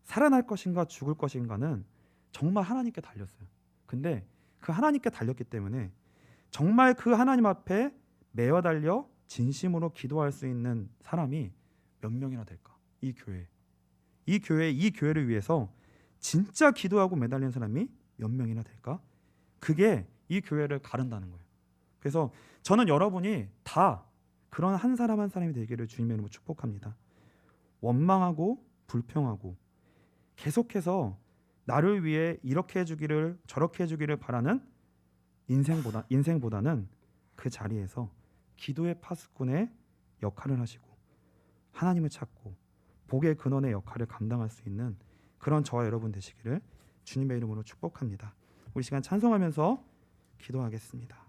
살아날 것인가 죽을 것인가는 정말 하나님께 달렸어요. 근데 그 하나님께 달렸기 때문에 정말 그 하나님 앞에 매어 달려 진심으로 기도할 수 있는 사람이 몇 명이나 될까? 이 교회, 이 교회를 위해서 진짜 기도하고 매달리는 사람이 몇 명이나 될까? 그게 이 교회를 가른다는 거예요. 그래서 저는 여러분이 다 그런 한 사람 한 사람이 되기를 주님의 이름으로 축복합니다. 원망하고 불평하고 계속해서 나를 위해 이렇게 해주기를 저렇게 해주기를 바라는 인생보다는 그 자리에서 기도의 파수꾼의 역할을 하시고 하나님을 찾고 복의 근원의 역할을 감당할 수 있는 그런 저와 여러분 되시기를 주님의 이름으로 축복합니다. 우리 시간 찬송하면서 기도하겠습니다.